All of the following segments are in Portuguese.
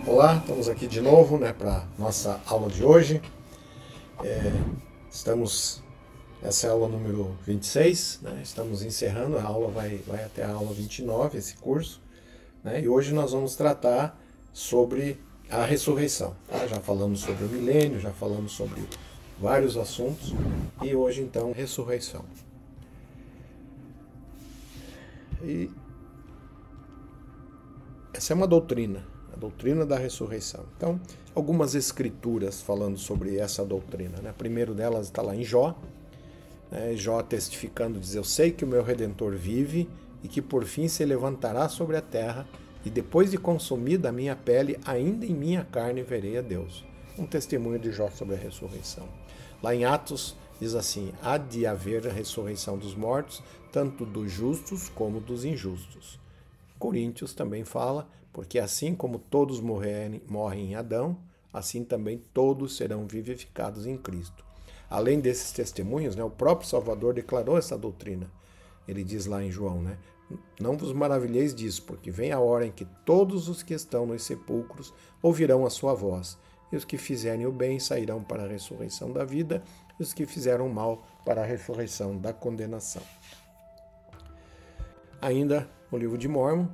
Olá, estamos aqui de novo, para nossa aula de hoje. Essa é a aula número 26, estamos encerrando, a aula vai até a aula 29, esse curso, e hoje nós vamos tratar sobre a ressurreição. Já falamos sobre o milênio, já falamos sobre vários assuntos, e hoje então, ressurreição. E essa é uma doutrina, a doutrina da ressurreição. Então, algumas escrituras falando sobre essa doutrina. A primeira delas está lá em Jó, Jó testificando, diz: eu sei que o meu Redentor vive e que por fim se levantará sobre a terra, e depois de consumida a minha pele, ainda em minha carne verei a Deus. Um testemunho de Jó sobre a ressurreição. Lá em Atos diz assim: há de haver a ressurreição dos mortos, tanto dos justos como dos injustos. Coríntios também fala: porque assim como todos morrem em Adão, assim também todos serão vivificados em Cristo. Além desses testemunhos, o próprio Salvador declarou essa doutrina. Ele diz lá em João, não vos maravilheis disso, porque vem a hora em que todos os que estão nos sepulcros ouvirão a sua voz, e os que fizerem o bem sairão para a ressurreição da vida, e os que fizeram o mal para a ressurreição da condenação. Ainda no livro de Mórmon,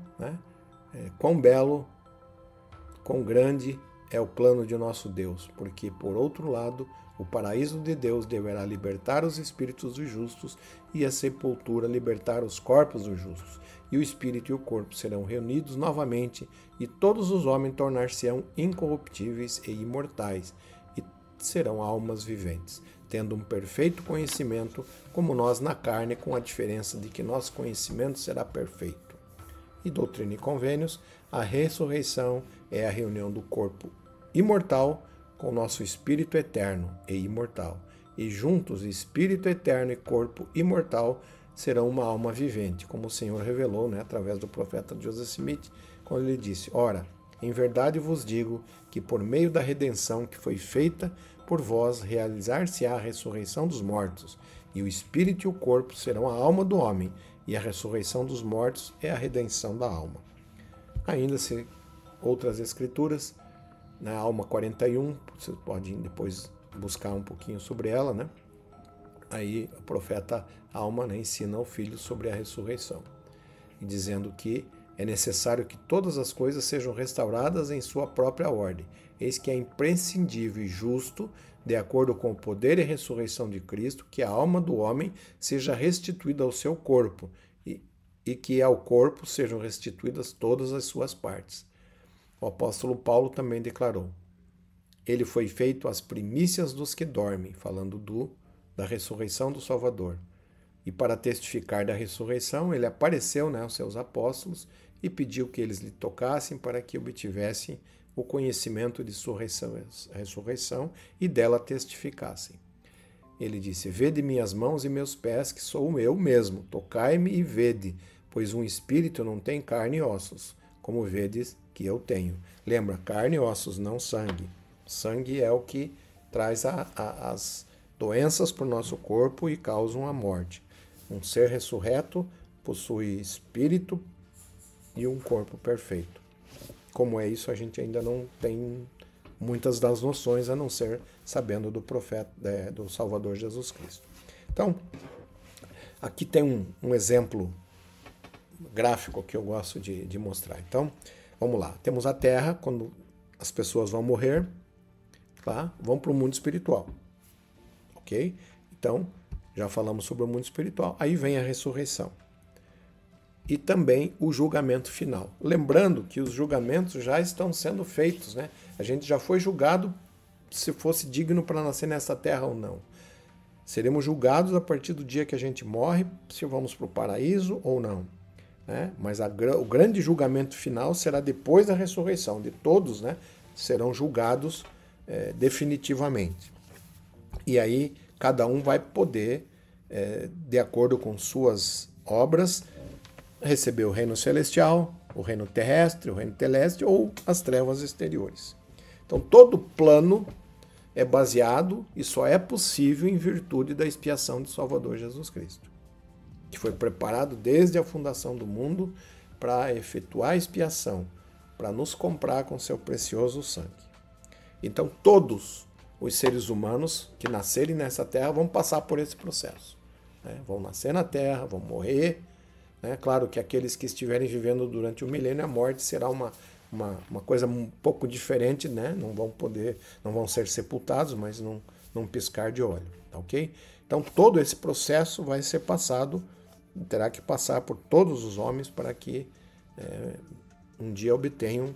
quão belo, quão grande é o plano de nosso Deus, porque, por outro lado, o paraíso de Deus deverá libertar os espíritos dos justos e a sepultura libertar os corpos dos justos. E o espírito e o corpo serão reunidos novamente e todos os homens tornar-se-ão incorruptíveis e imortais e serão almas viventes, tendo um perfeito conhecimento como nós na carne, com a diferença de que nosso conhecimento será perfeito. E Doutrina e Convênios, a ressurreição é a reunião do corpo imortal com o nosso espírito eterno e imortal. E juntos, espírito eterno e corpo imortal serão uma alma vivente, como o Senhor revelou através do profeta Joseph Smith, quando ele disse: ora, em verdade vos digo que por meio da redenção que foi feita por vós, realizar-se-á a ressurreição dos mortos, e o espírito e o corpo serão a alma do homem, e a ressurreição dos mortos é a redenção da alma. Ainda se outras escrituras, na Alma 41, você pode depois buscar um pouquinho sobre ela, Aí o profeta Alma ensina ao filho sobre a ressurreição, e dizendo que é necessário que todas as coisas sejam restauradas em sua própria ordem. Eis que é imprescindível e justo, de acordo com o poder e ressurreição de Cristo, que a alma do homem seja restituída ao seu corpo, e que ao corpo sejam restituídas todas as suas partes. O apóstolo Paulo também declarou: ele foi feito as primícias dos que dormem, falando da ressurreição do Salvador. E para testificar da ressurreição, ele apareceu aos seus apóstolos e pediu que eles lhe tocassem para que obtivessem o conhecimento de sua ressurreição e dela testificassem. Ele disse: vede minhas mãos e meus pés, que sou eu mesmo, tocai-me e vede, pois um espírito não tem carne e ossos, como vedes que eu tenho. Lembra, carne e ossos, não sangue. Sangue é o que traz as doenças para o nosso corpo e causam a morte. Um ser ressurreto possui espírito e um corpo perfeito. Como é isso, a gente ainda não tem muitas das noções, a não ser sabendo do profeta, do Salvador Jesus Cristo. Então, aqui tem um exemplo gráfico que eu gosto de mostrar. Então, vamos lá. Temos a Terra, quando as pessoas vão morrer, vão para o mundo espiritual. Ok? Então, já falamos sobre o mundo espiritual. Aí vem a ressurreição. E também o julgamento final. Lembrando que os julgamentos já estão sendo feitos, A gente já foi julgado se fosse digno para nascer nessa terra ou não. Seremos julgados a partir do dia que a gente morre, se vamos para o paraíso ou não. Mas o grande julgamento final será depois da ressurreição. De todos, serão julgados definitivamente. E aí, cada um vai poder, de acordo com suas obras, receber o reino celestial, o reino terrestre, o reino teleste ou as trevas exteriores. Então, todo plano é baseado e só é possível em virtude da expiação de Salvador Jesus Cristo, que foi preparado desde a fundação do mundo para efetuar a expiação para nos comprar com seu precioso sangue. Então, todos os seres humanos que nascerem nessa terra vão passar por esse processo. Né? Vão nascer na terra, vão morrer. Né? Claro que aqueles que estiverem vivendo durante o milênio, a morte será uma coisa um pouco diferente, né? Não vão ser sepultados, mas num piscar de olho, tá ok? Então todo esse processo vai ser passado, terá que passar por todos os homens para que um dia obtenham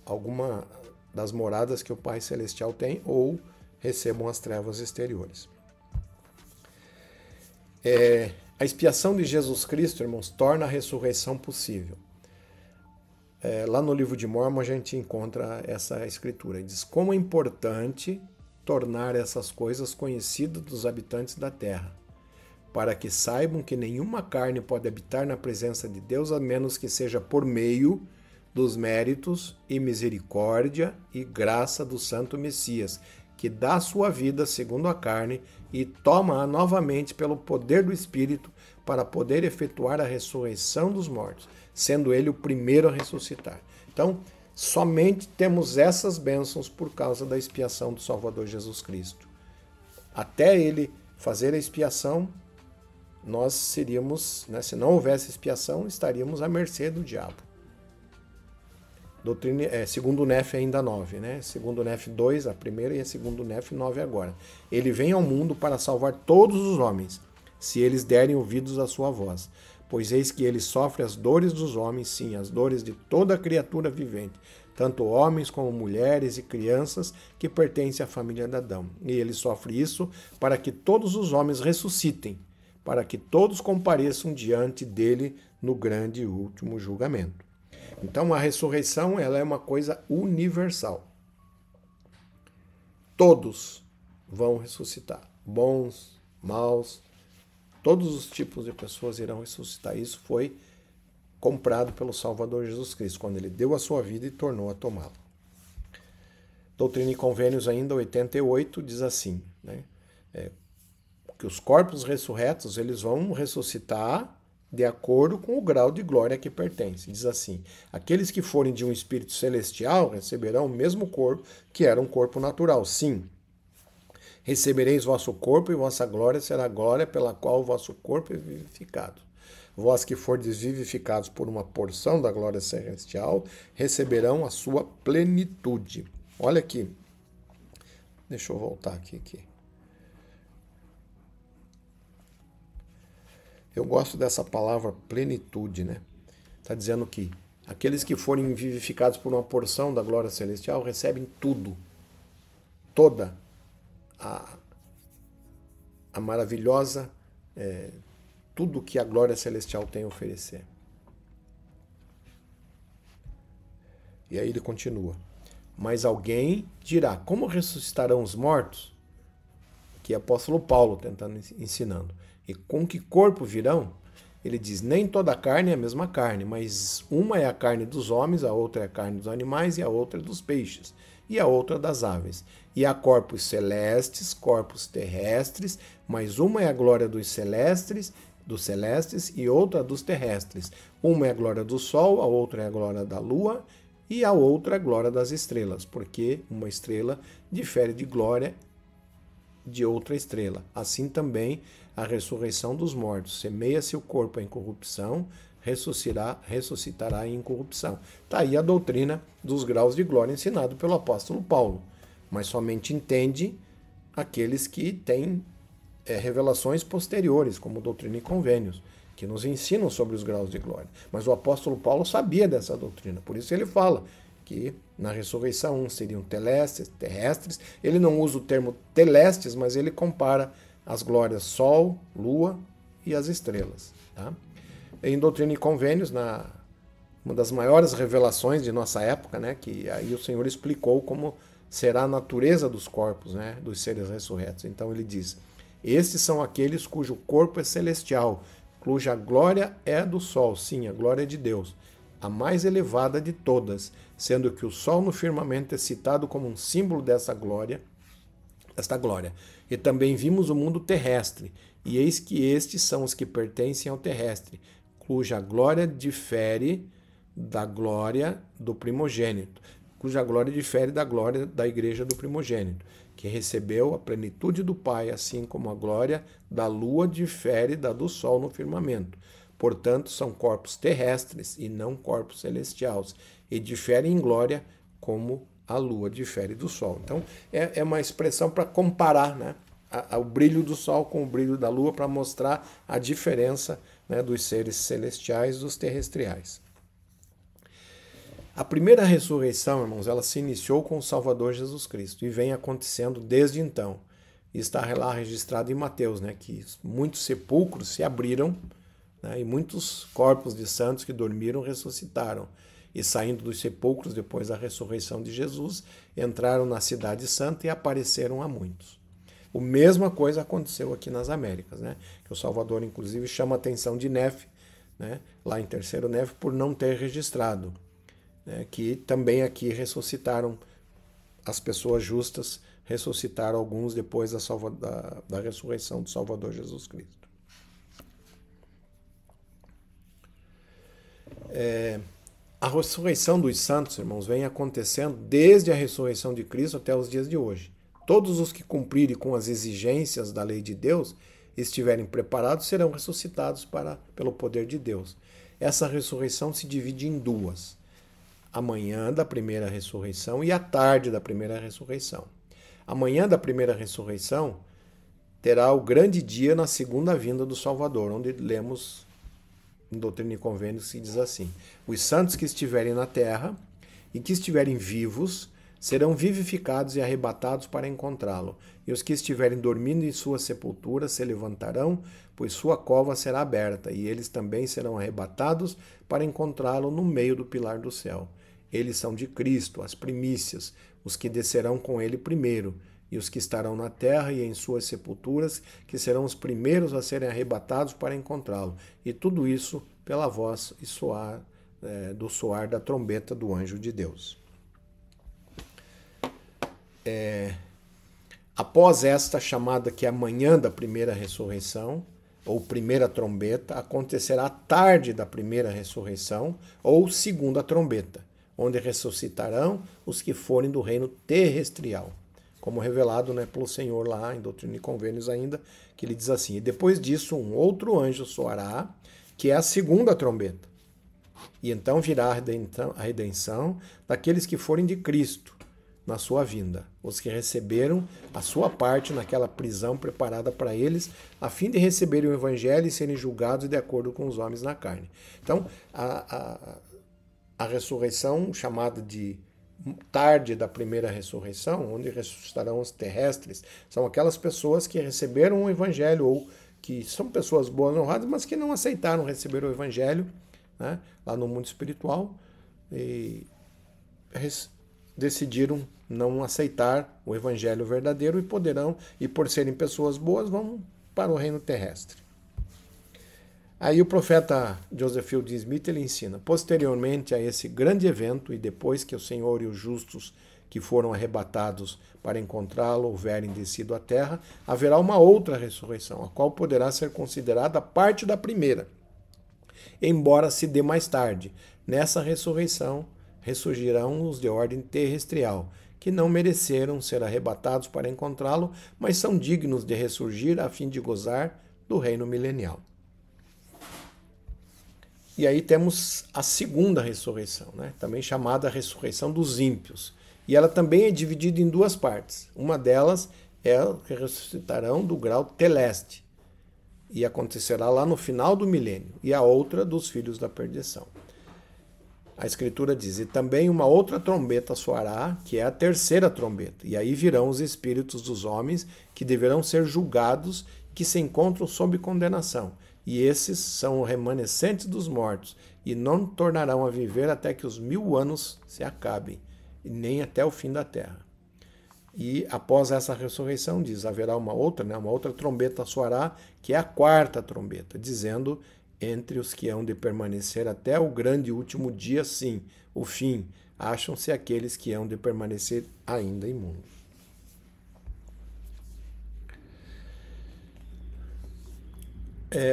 alguma das moradas que o Pai Celestial tem ou recebam as trevas exteriores. A expiação de Jesus Cristo, irmãos, torna a ressurreição possível. Lá no livro de Mórmon a gente encontra essa escritura. Diz como é importante tornar essas coisas conhecidas dos habitantes da terra, para que saibam que nenhuma carne pode habitar na presença de Deus a menos que seja por meio dos méritos e misericórdia e graça do Santo Messias, que dá sua vida segundo a carne e toma-a novamente pelo poder do Espírito para poder efetuar a ressurreição dos mortos, sendo ele o primeiro a ressuscitar. Então, somente temos essas bênçãos por causa da expiação do Salvador Jesus Cristo. Até ele fazer a expiação, nós seríamos, né, se não houvesse expiação, estaríamos à mercê do diabo. Segundo Nef ainda 9, né? Segundo Nef 2, a primeira, e a segundo Nef 9 agora. Ele vem ao mundo para salvar todos os homens, se eles derem ouvidos à sua voz. Pois eis que ele sofre as dores dos homens, sim, as dores de toda criatura vivente, tanto homens como mulheres e crianças que pertencem à família de Adão. E ele sofre isso para que todos os homens ressuscitem, para que todos compareçam diante dele no grande e último julgamento. Então a ressurreição ela é uma coisa universal. Todos vão ressuscitar, bons, maus, todos os tipos de pessoas irão ressuscitar. Isso foi comprado pelo Salvador Jesus Cristo, quando ele deu a sua vida e tornou a tomá-la. Doutrina e Convênios ainda 88 diz assim, né, que os corpos ressurretos eles vão ressuscitar de acordo com o grau de glória que pertence. Diz assim, aqueles que forem de um espírito celestial receberão o mesmo corpo que era um corpo natural. Sim, recebereis vosso corpo e vossa glória será a glória pela qual o vosso corpo é vivificado. Vós que fordes vivificados por uma porção da glória celestial, receberão a sua plenitude. Olha aqui. Deixa eu voltar aqui. Eu gosto dessa palavra plenitude, né? Está dizendo que aqueles que forem vivificados por uma porção da glória celestial recebem tudo. Toda a maravilhosa, tudo que a glória celestial tem a oferecer. E aí ele continua. Mas alguém dirá, como ressuscitarão os mortos? Que é o apóstolo Paulo tentando ensinando. E com que corpo virão? Ele diz, nem toda carne é a mesma carne, mas uma é a carne dos homens, a outra é a carne dos animais e a outra é dos peixes, e a outra das aves. E há corpos celestes, corpos terrestres, mas uma é a glória dos celestes e outra dos terrestres. Uma é a glória do sol, a outra é a glória da lua e a outra é a glória das estrelas, porque uma estrela difere de glória de outra estrela. Assim também a ressurreição dos mortos. Semeia-se o corpo em corrupção, ressuscitará em incorrupção. Está aí a doutrina dos graus de glória ensinado pelo apóstolo Paulo. Mas somente entende aqueles que têm revelações posteriores, como doutrina e convênios, que nos ensinam sobre os graus de glória. Mas o apóstolo Paulo sabia dessa doutrina, por isso ele fala que na ressurreição uns seriam terrestres. Ele não usa o termo telestes, mas ele compara as glórias Sol, Lua e as estrelas. Tá? Em Doutrina e Convênios, uma das maiores revelações de nossa época, né, que aí o Senhor explicou como será a natureza dos corpos, né, dos seres ressurretos. Então ele diz, estes são aqueles cujo corpo é celestial, cuja glória é do sol, sim, a glória é de Deus, a mais elevada de todas, sendo que o sol no firmamento é citado como um símbolo desta glória. E também vimos o mundo terrestre, e eis que estes são os que pertencem ao terrestre, cuja glória difere da glória do primogênito, cuja glória difere da glória da igreja do primogênito, que recebeu a plenitude do Pai, assim como a glória da lua difere da do sol no firmamento. Portanto, são corpos terrestres e não corpos celestiais, e diferem em glória como a lua difere do sol. Então, é uma expressão para comparar, né, o brilho do sol com o brilho da lua, para mostrar a diferença, né, dos seres celestiais e dos terrestriais. A primeira ressurreição, irmãos, ela se iniciou com o Salvador Jesus Cristo e vem acontecendo desde então. E está lá registrado em Mateus, né, que muitos sepulcros se abriram, né, e muitos corpos de santos que dormiram ressuscitaram. E saindo dos sepulcros depois da ressurreição de Jesus, entraram na cidade santa e apareceram a muitos. A mesma coisa aconteceu aqui nas Américas, né, que o Salvador, inclusive, chama a atenção de Nefe, né, lá em Terceiro Nefe, por não ter registrado. Que também aqui ressuscitaram as pessoas justas, ressuscitaram alguns depois da ressurreição do Salvador Jesus Cristo. A ressurreição dos santos, irmãos, vem acontecendo desde a ressurreição de Cristo até os dias de hoje. Todos os que cumprirem com as exigências da lei de Deus, estiverem preparados, serão ressuscitados pelo poder de Deus. Essa ressurreição se divide em duas: a manhã da primeira ressurreição e a tarde da primeira ressurreição. A manhã da primeira ressurreição terá o grande dia na segunda vinda do Salvador, onde lemos em Doutrina e Convênios que diz assim: os santos que estiverem na terra e que estiverem vivos serão vivificados e arrebatados para encontrá-lo, e os que estiverem dormindo em sua sepultura se levantarão, pois sua cova será aberta, e eles também serão arrebatados para encontrá-lo no meio do pilar do céu. Eles são de Cristo, as primícias, os que descerão com ele primeiro, e os que estarão na terra e em suas sepulturas, que serão os primeiros a serem arrebatados para encontrá-lo. E tudo isso pela voz e do soar da trombeta do anjo de Deus. Após esta chamada, que é a manhã da primeira ressurreição, ou primeira trombeta, acontecerá a tarde da primeira ressurreição, ou segunda trombeta, onde ressuscitarão os que forem do reino terrestrial, como revelado, né, pelo Senhor lá em Doutrina e Convênios ainda, que ele diz assim: e depois disso um outro anjo soará, que é a segunda trombeta, e então virá a redenção daqueles que forem de Cristo na sua vinda, os que receberam a sua parte naquela prisão preparada para eles, a fim de receberem o evangelho e serem julgados de acordo com os homens na carne. Então, a ressurreição, chamada de tarde da primeira ressurreição, onde ressuscitarão os terrestres, são aquelas pessoas que receberam o evangelho, ou que são pessoas boas, honradas, mas que não aceitaram receber o evangelho, né, lá no mundo espiritual, e decidiram não aceitar o evangelho verdadeiro e por serem pessoas boas, vão para o reino terrestre. Aí o profeta Joseph Fielding Smith, ele ensina: posteriormente a esse grande evento, e depois que o Senhor e os justos que foram arrebatados para encontrá-lo houverem descido à terra, haverá uma outra ressurreição, a qual poderá ser considerada parte da primeira, embora se dê mais tarde. Nessa ressurreição ressurgirão os de ordem terrestrial, que não mereceram ser arrebatados para encontrá-lo, mas são dignos de ressurgir a fim de gozar do reino milenial. E aí temos a segunda ressurreição, né, também chamada a ressurreição dos ímpios. E ela também é dividida em duas partes. Uma delas é que ressuscitarão do grau teleste, e acontecerá lá no final do milênio, e a outra dos filhos da perdição. A Escritura diz: e também uma outra trombeta soará, que é a terceira trombeta, e aí virão os espíritos dos homens que deverão ser julgados, que se encontram sob condenação, e esses são os remanescentes dos mortos, e não tornarão a viver até que os 1000 anos se acabem, e nem até o fim da terra. E após essa ressurreição, diz, haverá uma outra trombeta soará, que é a quarta trombeta, dizendo: entre os que hão de permanecer até o grande último dia, sim, o fim, acham-se aqueles que hão de permanecer ainda imundos.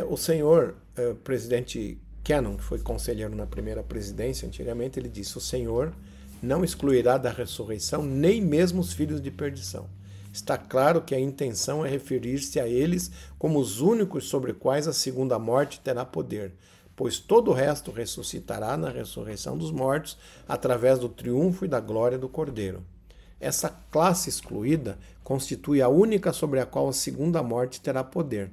O senhor presidente Cannon, que foi conselheiro na primeira presidência antigamente, ele disse: o Senhor não excluirá da ressurreição nem mesmo os filhos de perdição. Está claro que a intenção é referir-se a eles como os únicos sobre quais a segunda morte terá poder, pois todo o resto ressuscitará na ressurreição dos mortos através do triunfo e da glória do Cordeiro. Essa classe excluída constitui a única sobre a qual a segunda morte terá poder.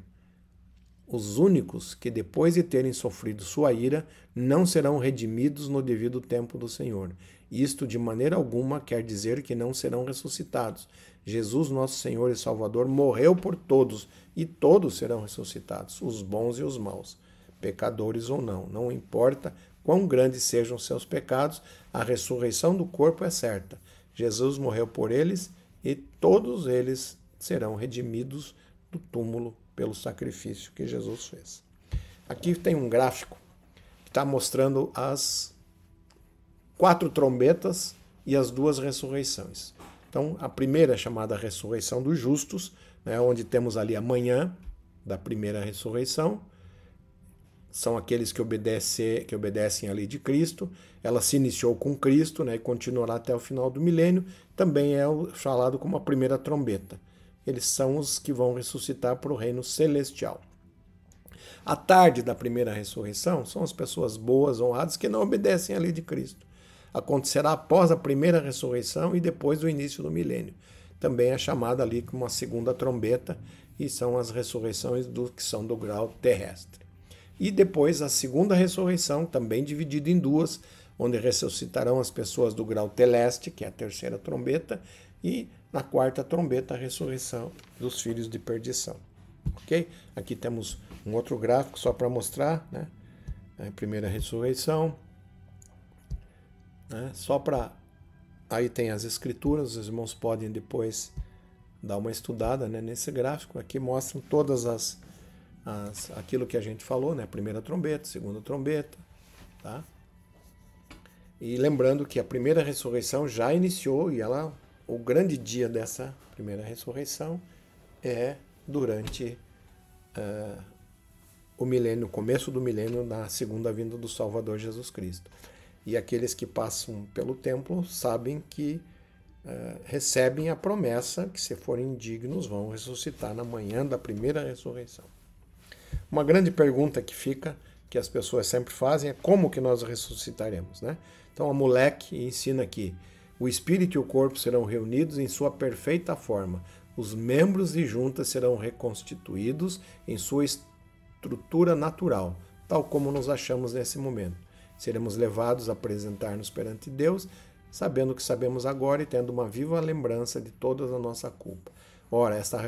Os únicos que, depois de terem sofrido sua ira, não serão redimidos no devido tempo do Senhor. Isto, de maneira alguma, quer dizer que não serão ressuscitados. Jesus, nosso Senhor e Salvador, morreu por todos, e todos serão ressuscitados, os bons e os maus, pecadores ou não. Não importa quão grandes sejam seus pecados, a ressurreição do corpo é certa. Jesus morreu por eles, e todos eles serão redimidos do túmulo pelo sacrifício que Jesus fez. Aqui tem um gráfico que está mostrando as 4 trombetas e as 2 ressurreições. Então, a primeira é chamada ressurreição dos justos, né, onde temos ali a manhã da primeira ressurreição. São aqueles que obedecem à lei de Cristo. Ela se iniciou com Cristo, né, e continuará até o final do milênio. Também é falado como a primeira trombeta. Eles são os que vão ressuscitar para o reino celestial. A tarde da primeira ressurreição são as pessoas boas, honradas, que não obedecem à lei de Cristo. Acontecerá após a primeira ressurreição e depois do início do milênio. Também é chamada ali como a segunda trombeta, e são as ressurreições que são do grau terrestre. E depois a segunda ressurreição, também dividida em 2, onde ressuscitarão as pessoas do grau teleste, que é a terceira trombeta, e na quarta trombeta a ressurreição dos filhos de perdição. Ok? Aqui temos um outro gráfico só para mostrar, né? A primeira ressurreição. Né? Só para... Aí tem as escrituras, os irmãos podem depois dar uma estudada, né, nesse gráfico. Aqui mostram todas aquilo que a gente falou, né? Primeira trombeta, segunda trombeta, tá? E lembrando que a primeira ressurreição já iniciou, e o grande dia dessa primeira ressurreição é durante o milênio, o começo do milênio, na segunda vinda do Salvador Jesus Cristo. E aqueles que passam pelo templo sabem que recebem a promessa que, se forem dignos, vão ressuscitar na manhã da primeira ressurreição. Uma grande pergunta que fica, que as pessoas sempre fazem, é como que nós ressuscitaremos, né? Então a Moleque ensina aqui: o espírito e o corpo serão reunidos em sua perfeita forma. Os membros e juntas serão reconstituídos em sua estrutura natural, tal como nos achamos nesse momento. Seremos levados a apresentar-nos perante Deus, sabendo o que sabemos agora e tendo uma viva lembrança de toda a nossa culpa. Ora, esta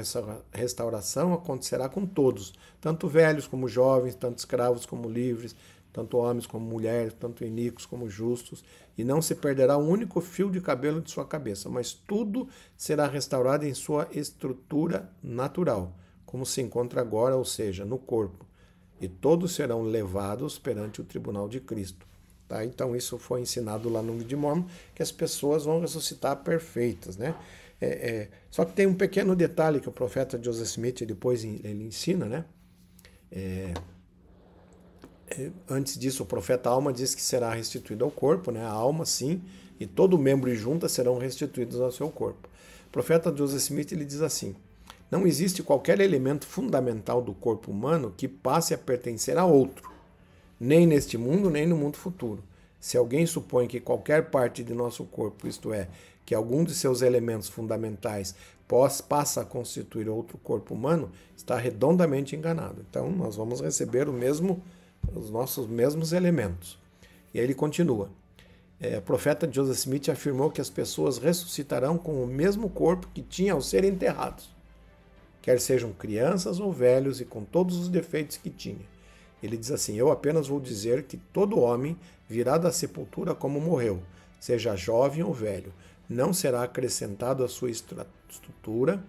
restauração acontecerá com todos, tanto velhos como jovens, tanto escravos como livres, tanto homens como mulheres, tanto iníquos como justos, e não se perderá um único fio de cabelo de sua cabeça, mas tudo será restaurado em sua estrutura natural, como se encontra agora, ou seja, no corpo. E todos serão levados perante o tribunal de Cristo. Tá? Então isso foi ensinado lá no livro de Mórmon, que as pessoas vão ressuscitar perfeitas, né? Só que tem um pequeno detalhe que o profeta Joseph Smith depois ele ensina, né? Antes disso, o profeta Alma diz que será restituído ao corpo, né? A alma, sim, e todo membro e junta serão restituídos ao seu corpo. O profeta Joseph Smith ele diz assim: não existe qualquer elemento fundamental do corpo humano que passe a pertencer a outro, nem neste mundo, nem no mundo futuro. Se alguém supõe que qualquer parte de nosso corpo, isto é, que algum de seus elementos fundamentais passa a constituir outro corpo humano, está redondamente enganado. Então, nós vamos receber os nossos mesmos elementos. E aí ele continua. O profeta Joseph Smith afirmou que as pessoas ressuscitarão com o mesmo corpo que tinham ao ser enterrados, quer sejam crianças ou velhos e com todos os defeitos que tinha. Ele diz assim: eu apenas vou dizer que todo homem virá da sepultura como morreu, seja jovem ou velho. Não será acrescentado à sua estatura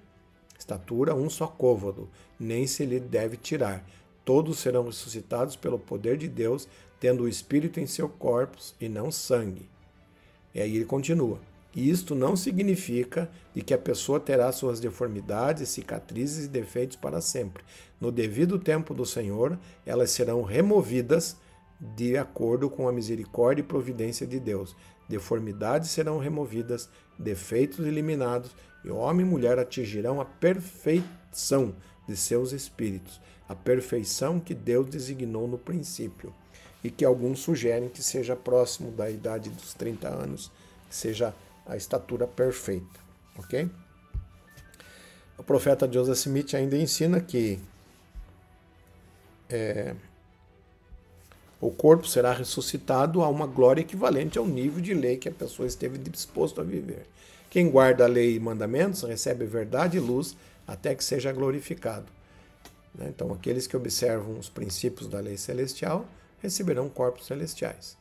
um só côvado, nem se lhe deve tirar. Todos serão ressuscitados pelo poder de Deus, tendo o Espírito em seus corpos e não sangue. E aí ele continua: e isto não significa de que a pessoa terá suas deformidades, cicatrizes e defeitos para sempre. No devido tempo do Senhor, elas serão removidas de acordo com a misericórdia e providência de Deus. Deformidades serão removidas, defeitos eliminados, e homem e mulher atingirão a perfeição de seus espíritos, a perfeição que Deus designou no princípio, e que alguns sugerem que seja próximo da idade dos 30 anos, que seja a estatura perfeita, ok? O profeta Joseph Smith ainda ensina que o corpo será ressuscitado a uma glória equivalente ao nível de lei que a pessoa esteve disposto a viver. Quem guarda a lei e mandamentos recebe verdade e luz até que seja glorificado. Então, aqueles que observam os princípios da lei celestial receberão corpos celestiais.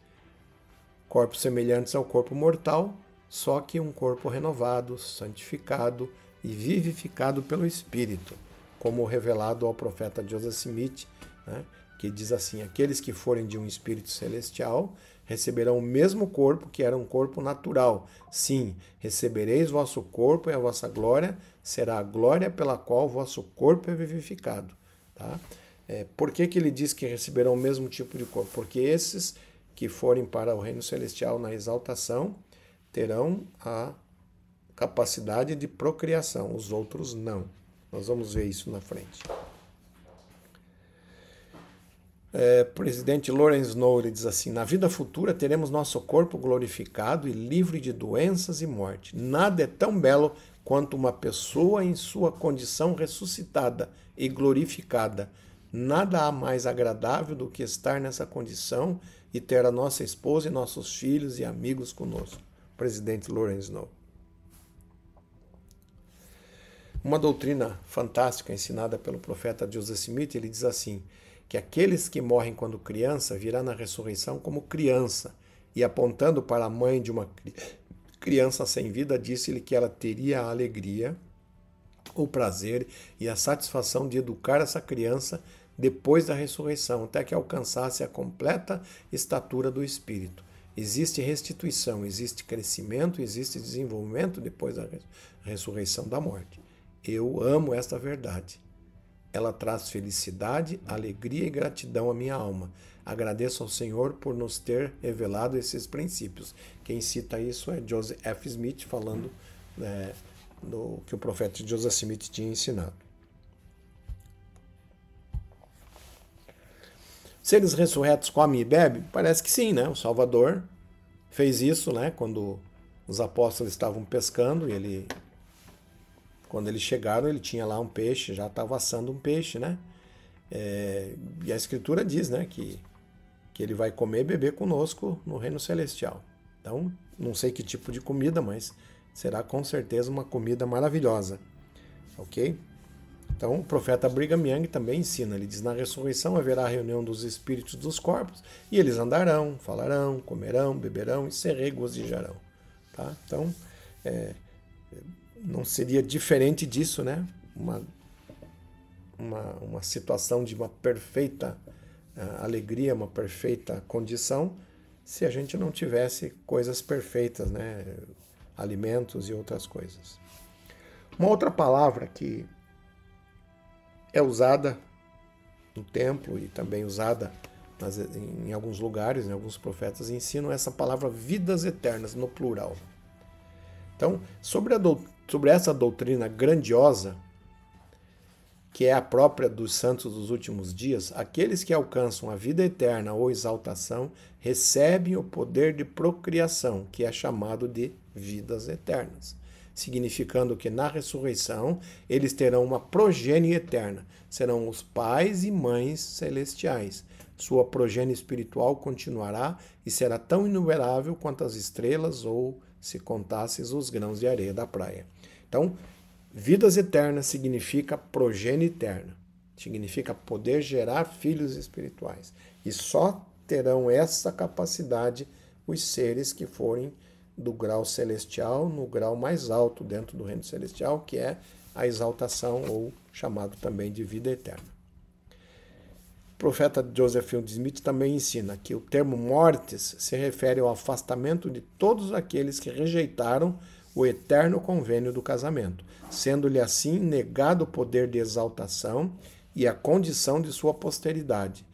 Corpos semelhantes ao corpo mortal, só que um corpo renovado, santificado e vivificado pelo Espírito, como revelado ao profeta Joseph Smith, né, que diz assim: aqueles que forem de um espírito celestial receberão o mesmo corpo que era um corpo natural. Sim, recebereis vosso corpo e a vossa glória será a glória pela qual vosso corpo é vivificado. Tá? Por que ele diz que receberão o mesmo tipo de corpo? Porque esses que forem para o reino celestial na exaltação terão a capacidade de procriação, os outros não. Nós vamos ver isso na frente. Presidente Lawrence Snow, ele diz assim: na vida futura teremos nosso corpo glorificado e livre de doenças e morte. Nada é tão belo quanto uma pessoa em sua condição ressuscitada e glorificada. Nada há mais agradável do que estar nessa condição e ter a nossa esposa e nossos filhos e amigos conosco. Presidente Lawrence Snow. Uma doutrina fantástica ensinada pelo profeta Joseph Smith, ele diz assim: que aqueles que morrem quando criança virá na ressurreição como criança, e apontando para a mãe de uma criança sem vida, disse-lhe que ela teria a alegria, o prazer e a satisfação de educar essa criança depois da ressurreição, até que alcançasse a completa estatura do Espírito. Existe restituição, existe crescimento, existe desenvolvimento depois da ressurreição da morte. Eu amo esta verdade. Ela traz felicidade, alegria e gratidão à minha alma. Agradeço ao Senhor por nos ter revelado esses princípios. Quem cita isso é Joseph F. Smith, falando do que o profeta Joseph Smith tinha ensinado. Seres ressurretos comem e bebem? Parece que sim, né? O Salvador fez isso, né? Quando os apóstolos estavam pescando e quando eles chegaram, ele tinha lá um peixe, já estava assando um peixe, né? E a Escritura diz, né, que ele vai comer e beber conosco no reino celestial. Então, não sei que tipo de comida, mas será com certeza uma comida maravilhosa. Ok? Então, o profeta Brigham Young também ensina. Ele diz: na ressurreição haverá a reunião dos espíritos dos corpos, e eles andarão, falarão, comerão, beberão e se regozijarão. Tá? Então, não seria diferente disso, né? Uma situação de uma perfeita alegria, uma perfeita condição, se a gente não tivesse coisas perfeitas, né? Alimentos e outras coisas. Uma outra palavra que é usada no templo e também usada em alguns lugares, em alguns profetas ensinam essa palavra vidas eternas, no plural. Então, sobre essa doutrina grandiosa, que é a própria dos santos dos últimos dias, aqueles que alcançam a vida eterna ou exaltação recebem o poder de procriação, que é chamado de vidas eternas, significando que na ressurreição eles terão uma progenie eterna, serão os pais e mães celestiais. Sua progenie espiritual continuará e será tão inumerável quanto as estrelas ou, se contasses, os grãos de areia da praia. Então, vidas eternas significa progenie eterna, significa poder gerar filhos espirituais. E só terão essa capacidade os seres que forem do grau celestial, no grau mais alto dentro do reino celestial, que é a exaltação, ou chamado também de vida eterna. O profeta Joseph Fielding Smith também ensina que o termo mortes se refere ao afastamento de todos aqueles que rejeitaram o eterno convênio do casamento, sendo-lhe assim negado o poder de exaltação e a condição de sua posteridade.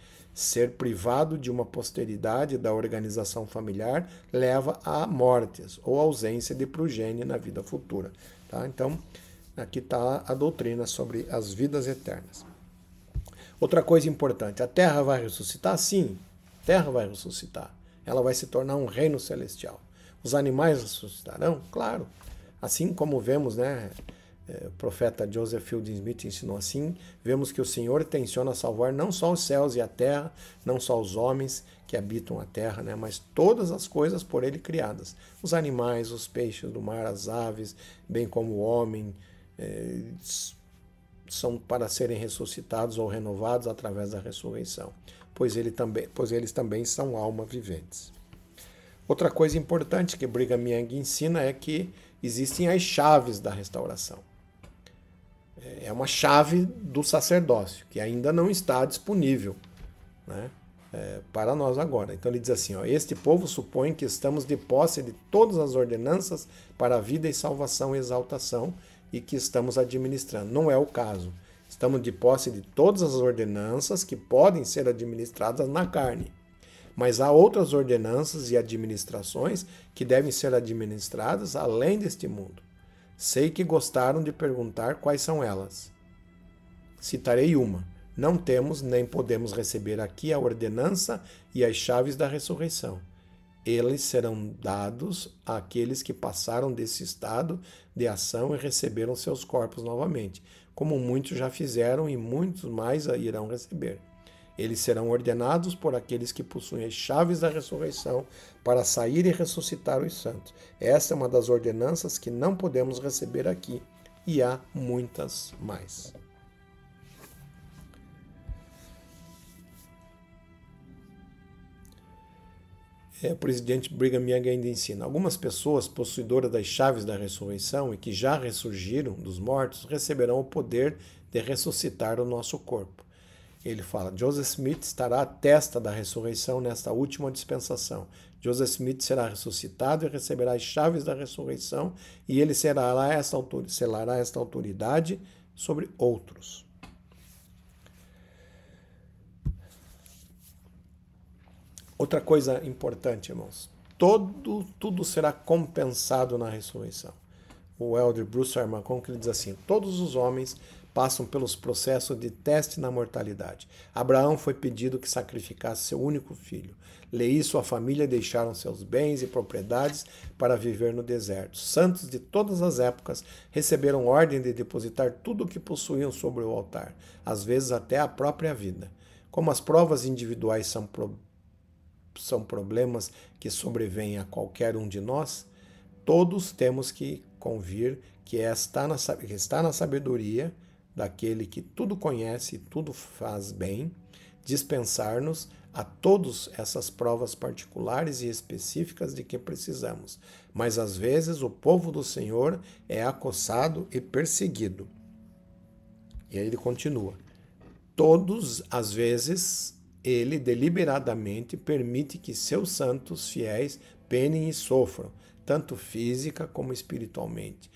Ser privado de uma posteridade da organização familiar leva a mortes ou ausência de progenie na vida futura. Tá? Então, aqui está a doutrina sobre as vidas eternas. Outra coisa importante, a Terra vai ressuscitar? Sim, a Terra vai ressuscitar. Ela vai se tornar um reino celestial. Os animais ressuscitarão? Claro. Assim como vemos, né, o profeta Joseph Fielding Smith ensinou assim, vemos que o Senhor tenciona salvar não só os céus e a terra, não só os homens que habitam a terra, né, mas todas as coisas por ele criadas. Os animais, os peixes do mar, as aves, bem como o homem, são para serem ressuscitados ou renovados através da ressurreição, pois eles também são almas viventes. Outra coisa importante que Brigham Young ensina é que existem as chaves da restauração. É uma chave do sacerdócio, que ainda não está disponível, né, para nós agora. Então ele diz assim, ó, este povo supõe que estamos de posse de todas as ordenanças para a vida e salvação e exaltação e que estamos administrando. Não é o caso. Estamos de posse de todas as ordenanças que podem ser administradas na carne. Mas há outras ordenanças e administrações que devem ser administradas além deste mundo. Sei que gostaram de perguntar quais são elas. Citarei uma. Não temos nem podemos receber aqui a ordenança e as chaves da ressurreição. Eles serão dados àqueles que passaram desse estado de ação e receberam seus corpos novamente, como muitos já fizeram e muitos mais irão receber. Eles serão ordenados por aqueles que possuem as chaves da ressurreição para sair e ressuscitar os santos. Essa é uma das ordenanças que não podemos receber aqui, e há muitas mais. O presidente Brigham Young ainda ensina: algumas pessoas possuidoras das chaves da ressurreição e que já ressurgiram dos mortos receberão o poder de ressuscitar o nosso corpo. Ele fala, Joseph Smith estará à testa da ressurreição nesta última dispensação. Joseph Smith será ressuscitado e receberá as chaves da ressurreição e ele selará esta autoridade sobre outros. Outra coisa importante, irmãos, tudo será compensado na ressurreição. O elder Bruce R. McConkie diz assim, todos os homens passam pelos processos de teste na mortalidade. Abraão foi pedido que sacrificasse seu único filho. Leí e sua família deixaram seus bens e propriedades para viver no deserto. Santos de todas as épocas receberam ordem de depositar tudo o que possuíam sobre o altar, às vezes até a própria vida. Como as provas individuais são problemas que sobrevêm a qualquer um de nós, todos temos que convir que está na sabedoria daquele que tudo conhece e tudo faz bem, dispensar-nos a todas essas provas particulares e específicas de que precisamos. Mas às vezes o povo do Senhor é acossado e perseguido. E aí ele continua. Todos, às vezes, ele deliberadamente permite que seus santos fiéis penem e sofram, tanto física como espiritualmente,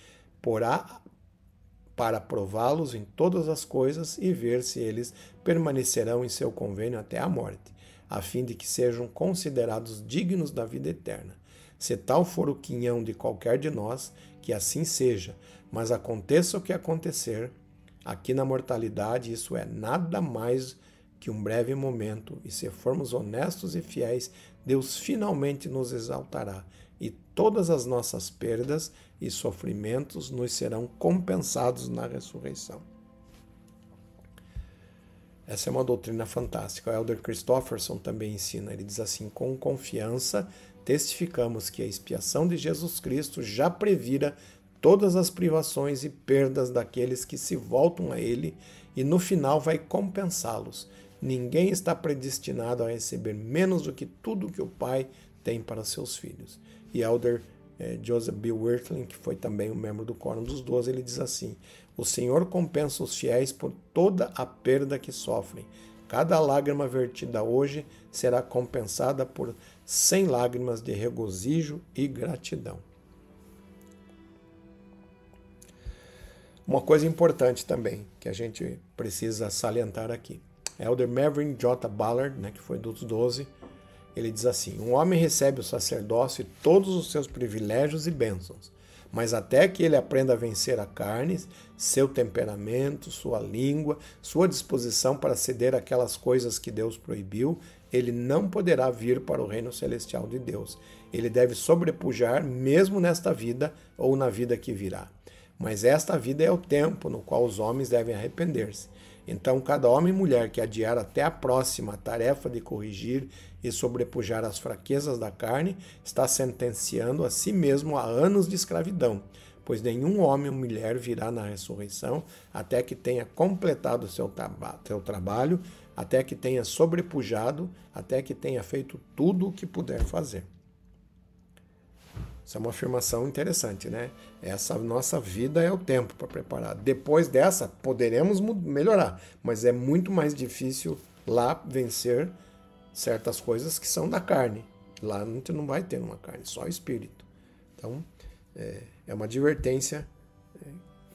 para prová-los em todas as coisas e ver se eles permanecerão em seu convênio até a morte, a fim de que sejam considerados dignos da vida eterna. Se tal for o quinhão de qualquer de nós, que assim seja, mas aconteça o que acontecer, aqui na mortalidade isso é nada mais que um breve momento, e se formos honestos e fiéis, Deus finalmente nos exaltará, e todas as nossas perdas e sofrimentos nos serão compensados na ressurreição. Essa é uma doutrina fantástica. O elder Christofferson também ensina. Ele diz assim, com confiança testificamos que a expiação de Jesus Cristo já previra todas as privações e perdas daqueles que se voltam a Ele e no final vai compensá-los. Ninguém está predestinado a receber menos do que tudo que o Pai tem para seus filhos. E elder Joseph B. Wirtling, que foi também um membro do Quórum dos 12, ele diz assim, o Senhor compensa os fiéis por toda a perda que sofrem. Cada lágrima vertida hoje será compensada por 100 lágrimas de regozijo e gratidão. Uma coisa importante também, que a gente precisa salientar aqui. Elder Mervyn J. Ballard, né, que foi dos 12, ele diz assim: um homem recebe o sacerdócio e todos os seus privilégios e bênçãos, mas até que ele aprenda a vencer a carne, seu temperamento, sua língua, sua disposição para ceder aquelas coisas que Deus proibiu, ele não poderá vir para o reino celestial de Deus. Ele deve sobrepujar mesmo nesta vida ou na vida que virá. Mas esta vida é o tempo no qual os homens devem arrepender-se. Então, cada homem e mulher que adiar até a próxima tarefa de corrigir e sobrepujar as fraquezas da carne, está sentenciando a si mesmo a anos de escravidão, pois nenhum homem ou mulher virá na ressurreição até que tenha completado o seu trabalho, até que tenha sobrepujado, até que tenha feito tudo o que puder fazer. Isso é uma afirmação interessante, né? Essa nossa vida é o tempo para preparar. Depois dessa, poderemos melhorar, mas é muito mais difícil lá vencer certas coisas que são da carne. Lá a gente não vai ter uma carne, só espírito. Então, é uma advertência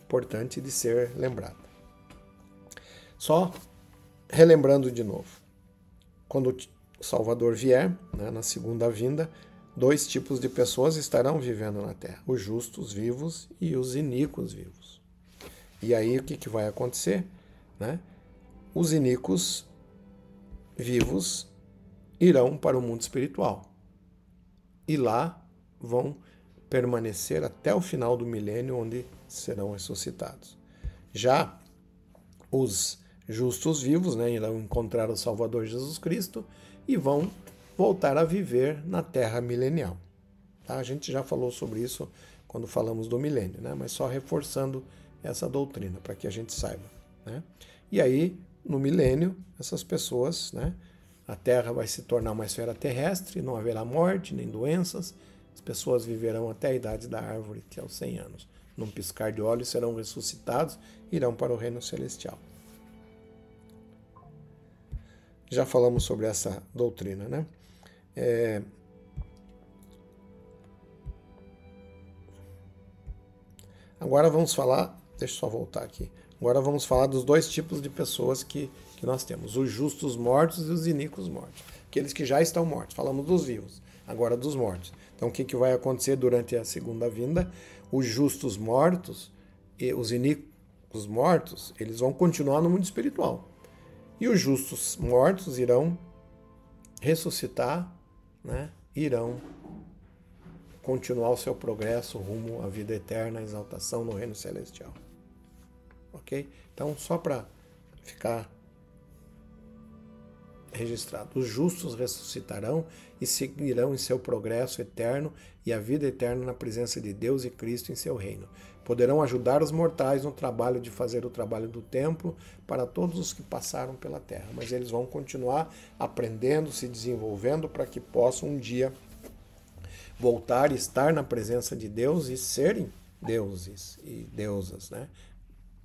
importante de ser lembrada. Só relembrando de novo, quando o Salvador vier, né, na segunda vinda, 2 tipos de pessoas estarão vivendo na Terra: os justos vivos e os iníquos vivos. E aí o que vai acontecer? Né? Os iníquos vivos irão para o mundo espiritual e lá vão permanecer até o final do milênio, onde serão ressuscitados. Já os justos vivos, né, irão encontrar o Salvador Jesus Cristo e vão voltar a viver na Terra milenial. Tá? A gente já falou sobre isso quando falamos do milênio, né? Mas só reforçando essa doutrina para que a gente saiba. Né? E aí, no milênio, essas pessoas, né, a Terra vai se tornar uma esfera terrestre, não haverá morte nem doenças, as pessoas viverão até a idade da árvore, que é os 100 anos. Num piscar de olhos serão ressuscitados e irão para o reino celestial. Já falamos sobre essa doutrina, né? Agora vamos falar, deixa eu só voltar aqui. Agora vamos falar dos 2 tipos de pessoas que nós temos: os justos mortos e os iníquos mortos. Aqueles que já estão mortos. Falamos dos vivos, agora dos mortos. Então o que vai acontecer durante a segunda vinda? Os justos mortos e os iníquos mortos, eles vão continuar no mundo espiritual. E os justos mortos irão ressuscitar, né? Irão continuar o seu progresso rumo à vida eterna, à exaltação no reino celestial. Ok? Então, só para ficar registrado, os justos ressuscitarão e seguirão em seu progresso eterno e a vida eterna na presença de Deus e Cristo em seu reino. Poderão ajudar os mortais no trabalho de fazer o trabalho do templo para todos os que passaram pela terra, mas eles vão continuar aprendendo, se desenvolvendo para que possam um dia voltar e estar na presença de Deus e serem deuses e deusas, né?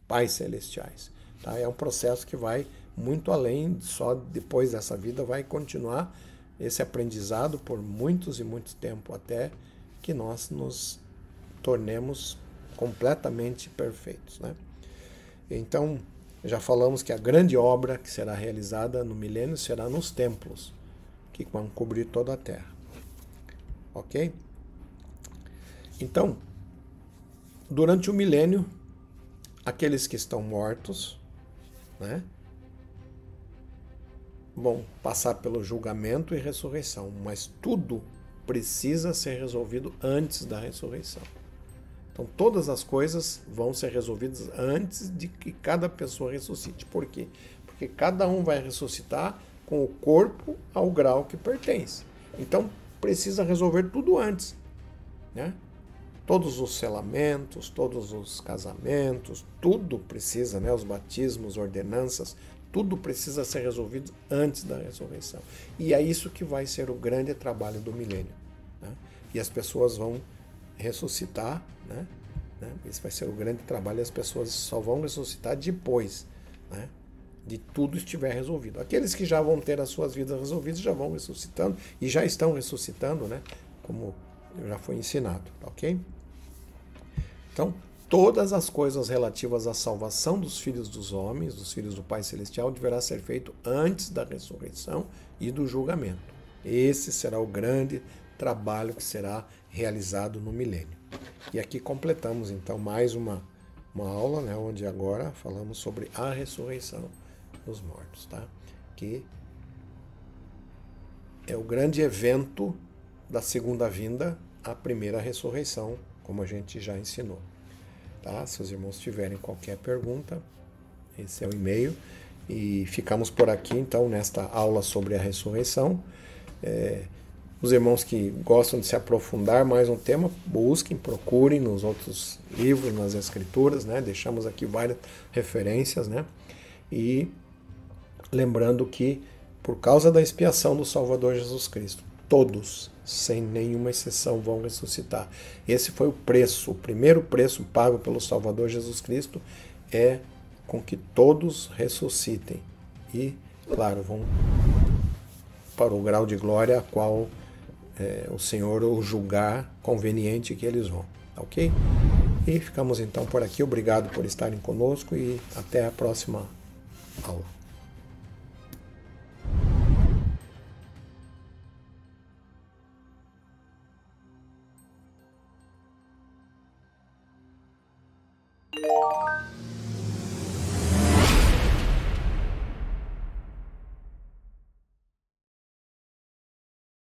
Pais celestiais. Tá? É um processo que vai muito além, só depois dessa vida vai continuar esse aprendizado por muitos e muito tempo, até que nós nos tornemos completamente perfeitos. Né? Então, já falamos que a grande obra que será realizada no milênio será nos templos, que vão cobrir toda a terra. Ok? Então, durante o milênio, aqueles que estão mortos, né, vão passar pelo julgamento e ressurreição, mas tudo precisa ser resolvido antes da ressurreição. Então, todas as coisas vão ser resolvidas antes de que cada pessoa ressuscite. Por quê? Porque cada um vai ressuscitar com o corpo ao grau que pertence. Então, precisa resolver tudo antes, né? Todos os selamentos, todos os casamentos, tudo precisa, né? Os batismos, ordenanças, tudo precisa ser resolvido antes da ressurreição. E é isso que vai ser o grande trabalho do milênio. Né? E as pessoas vão ressuscitar, né? Esse vai ser o grande trabalho, e as pessoas só vão ressuscitar depois, né, de tudo estiver resolvido. Aqueles que já vão ter as suas vidas resolvidas já vão ressuscitando e já estão ressuscitando, né, como já foi ensinado, ok? Então, todas as coisas relativas à salvação dos filhos dos homens, dos filhos do Pai Celestial, deverá ser feito antes da ressurreição e do julgamento. Esse será o grande trabalho que será realizado no milênio. E aqui completamos então mais uma aula, né, onde agora falamos sobre a ressurreição dos mortos, tá? Que é o grande evento da segunda vinda, a primeira ressurreição, como a gente já ensinou. Tá? Se os irmãos tiverem qualquer pergunta, esse é o e-mail. E ficamos por aqui, então, nesta aula sobre a ressurreição. Os irmãos que gostam de se aprofundar mais no tema, busquem, procurem nos outros livros, nas escrituras, né? Deixamos aqui várias referências, né? E lembrando que, por causa da expiação do Salvador Jesus Cristo, todos, sem nenhuma exceção, vão ressuscitar. Esse foi o preço, o primeiro preço pago pelo Salvador Jesus Cristo é com que todos ressuscitem. E, claro, vão para o grau de glória a qual o Senhor o julgar conveniente que eles vão. Ok? E ficamos então por aqui. Obrigado por estarem conosco e até a próxima aula.